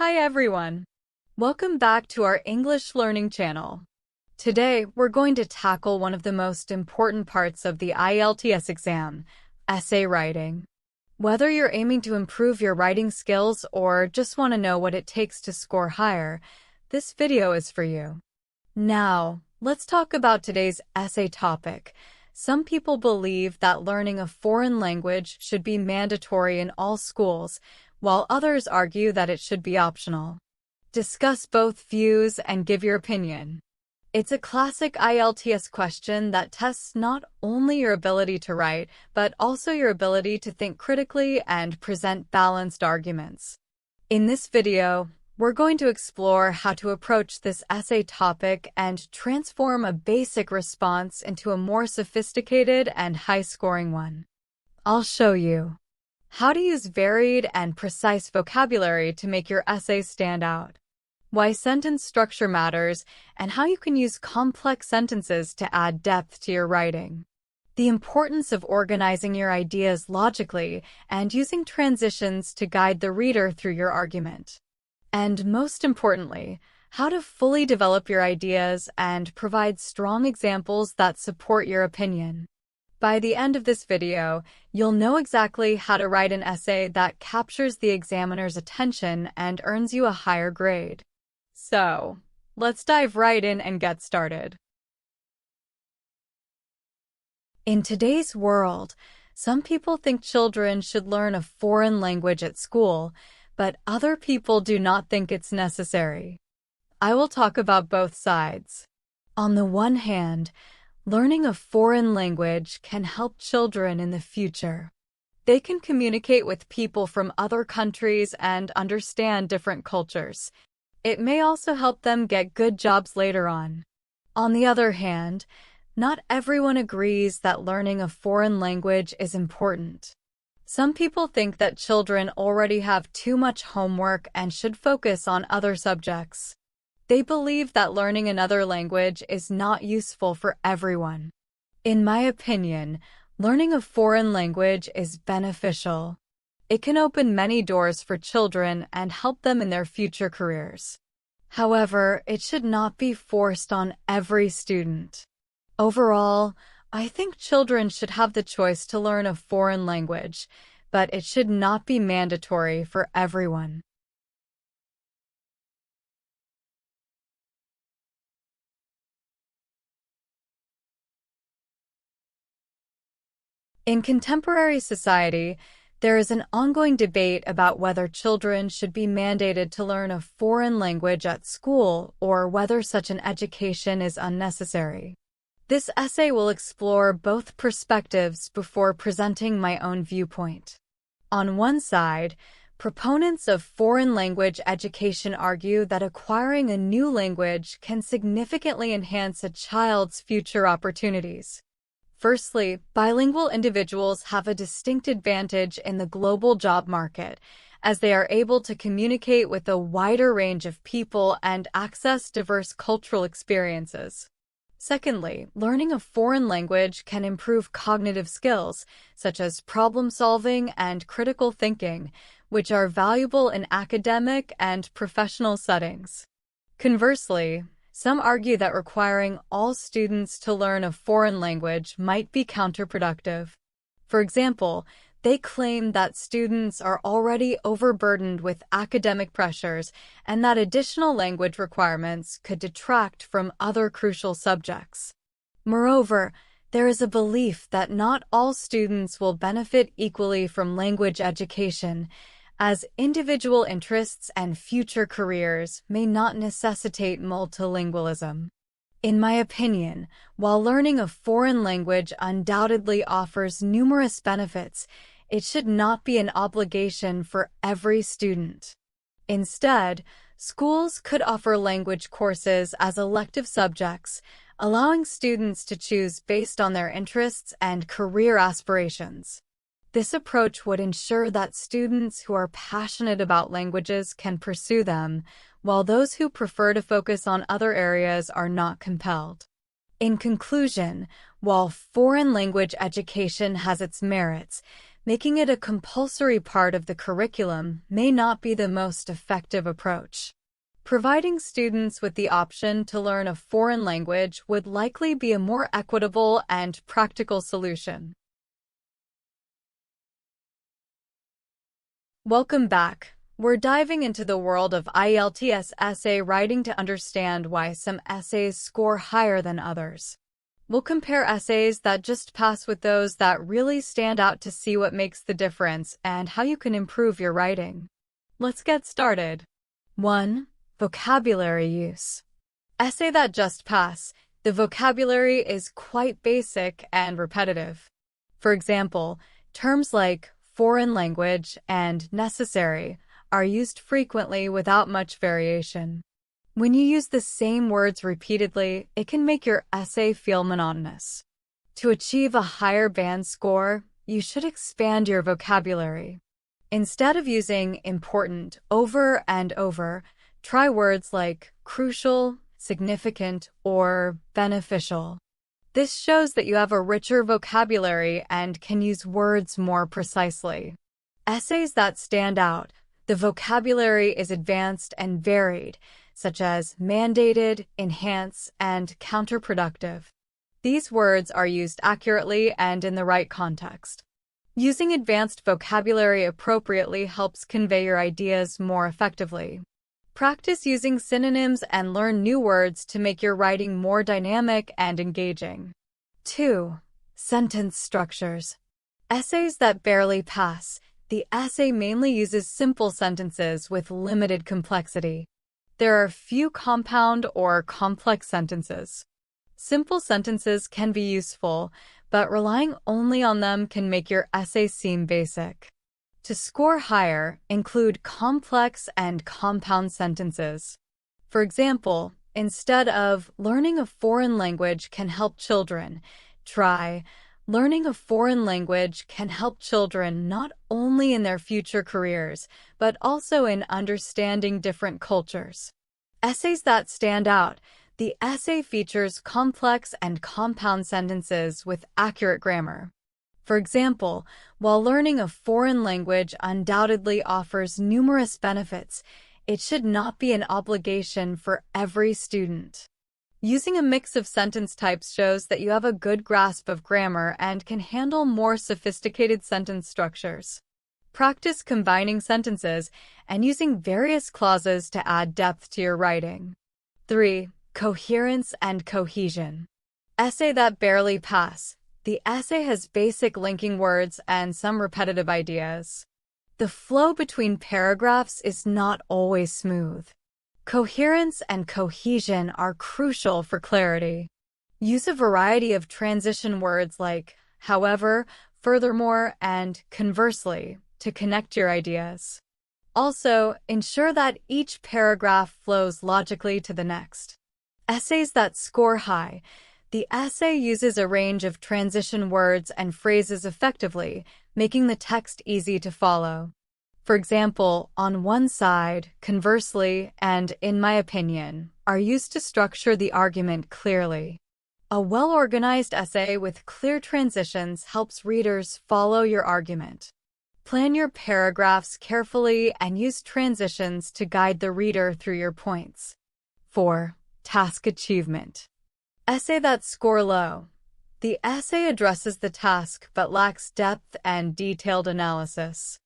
Hi everyone! Welcome back to our English learning channel. Today, we're going to tackle one of the most important parts of the IELTS exam, essay writing. Whether you're aiming to improve your writing skills or just want to know what it takes to score higher, this video is for you. Now, let's talk about today's essay topic. Some people believe that learning a foreign language should be mandatory in all schools, while others argue that it should be optional. Discuss both views and give your opinion. It's a classic IELTS question that tests not only your ability to write, but also your ability to think critically and present balanced arguments. In this video, we're going to explore how to approach this essay topic and transform a basic response into a more sophisticated and high-scoring one. I'll show you how to use varied and precise vocabulary to make your essay stand out, why sentence structure matters, and how you can use complex sentences to add depth to your writing. The importance of organizing your ideas logically and using transitions to guide the reader through your argument. And most importantly, how to fully develop your ideas and provide strong examples that support your opinion. By the end of this video, you'll know exactly how to write an essay that captures the examiner's attention and earns you a higher grade. So, let's dive right in and get started. In today's world, some people think children should learn a foreign language at school, but other people do not think it's necessary. I will talk about both sides. On the one hand, learning a foreign language can help children in the future. They can communicate with people from other countries and understand different cultures. It may also help them get good jobs later on. On the other hand, not everyone agrees that learning a foreign language is important. Some people think that children already have too much homework and should focus on other subjects. They believe that learning another language is not useful for everyone. In my opinion, learning a foreign language is beneficial. It can open many doors for children and help them in their future careers. However, it should not be forced on every student. Overall, I think children should have the choice to learn a foreign language, but it should not be mandatory for everyone. In contemporary society, there is an ongoing debate about whether children should be mandated to learn a foreign language at school or whether such an education is unnecessary. This essay will explore both perspectives before presenting my own viewpoint. On one side, proponents of foreign language education argue that acquiring a new language can significantly enhance a child's future opportunities. Firstly, bilingual individuals have a distinct advantage in the global job market, as they are able to communicate with a wider range of people and access diverse cultural experiences. Secondly, learning a foreign language can improve cognitive skills, such as problem-solving and critical thinking, which are valuable in academic and professional settings. Conversely, some argue that requiring all students to learn a foreign language might be counterproductive. For example, they claim that students are already overburdened with academic pressures and that additional language requirements could detract from other crucial subjects. Moreover, there is a belief that not all students will benefit equally from language education, as individual interests and future careers may not necessitate multilingualism. In my opinion, while learning a foreign language undoubtedly offers numerous benefits, it should not be an obligation for every student. Instead, schools could offer language courses as elective subjects, allowing students to choose based on their interests and career aspirations. This approach would ensure that students who are passionate about languages can pursue them, while those who prefer to focus on other areas are not compelled. In conclusion, while foreign language education has its merits, Making it a compulsory part of the curriculum may not be the most effective approach. Providing students with the option to learn a foreign language would likely be a more equitable and practical solution. Welcome back. We're diving into the world of IELTS essay writing to understand why some essays score higher than others. We'll compare essays that just pass with those that really stand out to see what makes the difference and how you can improve your writing. Let's get started. 1. Vocabulary use. Essay that just pass. The vocabulary is quite basic and repetitive. For example, terms like foreign language and necessary are used frequently without much variation. When you use the same words repeatedly, it can make your essay feel monotonous. To achieve a higher band score, you should expand your vocabulary. Instead of using important over and over, try words like crucial, significant, or beneficial. This shows that you have a richer vocabulary and can use words more precisely. Essays that stand out. The vocabulary is advanced and varied, such as mandated, enhance, and counterproductive. These words are used accurately and in the right context. Using advanced vocabulary appropriately helps convey your ideas more effectively. Practice using synonyms and learn new words to make your writing more dynamic and engaging. 2. Sentence structures. Essays that barely pass. The essay mainly uses simple sentences with limited complexity. There are few compound or complex sentences. Simple sentences can be useful, but relying only on them can make your essay seem basic. To score higher, include complex and compound sentences. For example, instead of learning a foreign language can help children, try learning a foreign language can help children not only in their future careers, but also in understanding different cultures. Essays that stand out. The essay features complex and compound sentences with accurate grammar. For example, while learning a foreign language undoubtedly offers numerous benefits, it should not be an obligation for every student. Using a mix of sentence types shows that you have a good grasp of grammar and can handle more sophisticated sentence structures. Practice combining sentences and using various clauses to add depth to your writing. 3. Coherence and cohesion. Essay that barely pass. The essay has basic linking words and some repetitive ideas. The flow between paragraphs is not always smooth. Coherence and cohesion are crucial for clarity. Use a variety of transition words like however, furthermore, and conversely to connect your ideas. Also, ensure that each paragraph flows logically to the next. Essays that score high. The essay uses a range of transition words and phrases effectively, making the text easy to follow. For example, on one side, conversely, and in my opinion, are used to structure the argument clearly. A well-organized essay with clear transitions helps readers follow your argument. Plan your paragraphs carefully and use transitions to guide the reader through your points. 4. Task achievement. Essay that score low. The essay addresses the task but lacks depth and detailed analysis.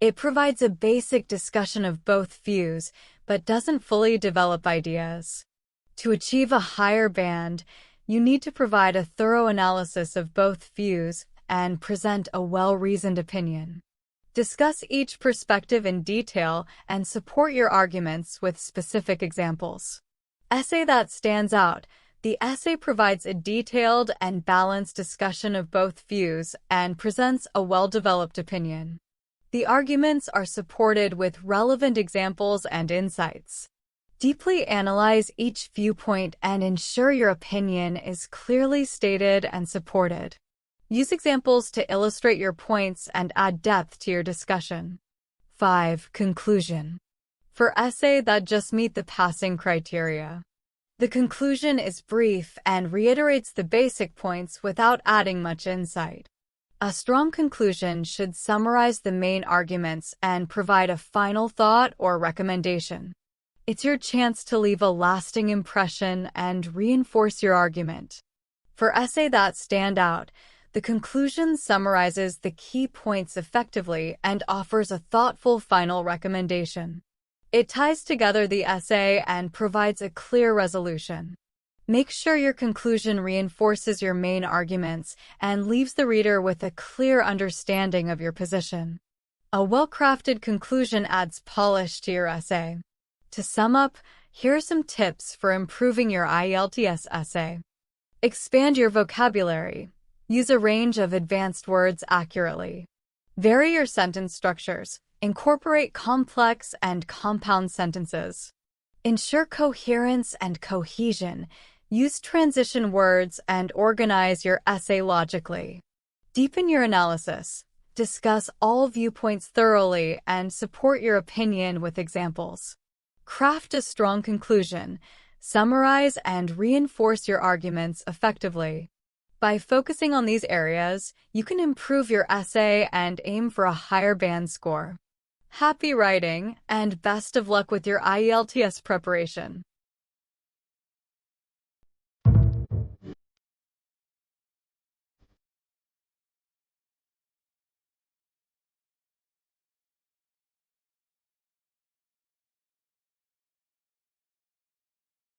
It provides a basic discussion of both views, but doesn't fully develop ideas. To achieve a higher band, you need to provide a thorough analysis of both views and present a well-reasoned opinion. Discuss each perspective in detail and support your arguments with specific examples. Essay that stands out. The essay provides a detailed and balanced discussion of both views and presents a well-developed opinion. The arguments are supported with relevant examples and insights. Deeply analyze each viewpoint and ensure your opinion is clearly stated and supported. Use examples to illustrate your points and add depth to your discussion. 5. Conclusion. For essay that just meet the passing criteria. The conclusion is brief and reiterates the basic points without adding much insight. A strong conclusion should summarize the main arguments and provide a final thought or recommendation. It's your chance to leave a lasting impression and reinforce your argument. For essays that stand out, the conclusion summarizes the key points effectively and offers a thoughtful final recommendation. It ties together the essay and provides a clear resolution. Make sure your conclusion reinforces your main arguments and leaves the reader with a clear understanding of your position. A well-crafted conclusion adds polish to your essay. To sum up, here are some tips for improving your IELTS essay. Expand your vocabulary. Use a range of advanced words accurately. Vary your sentence structures. Incorporate complex and compound sentences. Ensure coherence and cohesion. Use transition words and organize your essay logically. Deepen your analysis. Discuss all viewpoints thoroughly and support your opinion with examples. Craft a strong conclusion. Summarize and reinforce your arguments effectively. By focusing on these areas, you can improve your essay and aim for a higher band score. Happy writing, and best of luck with your IELTS preparation.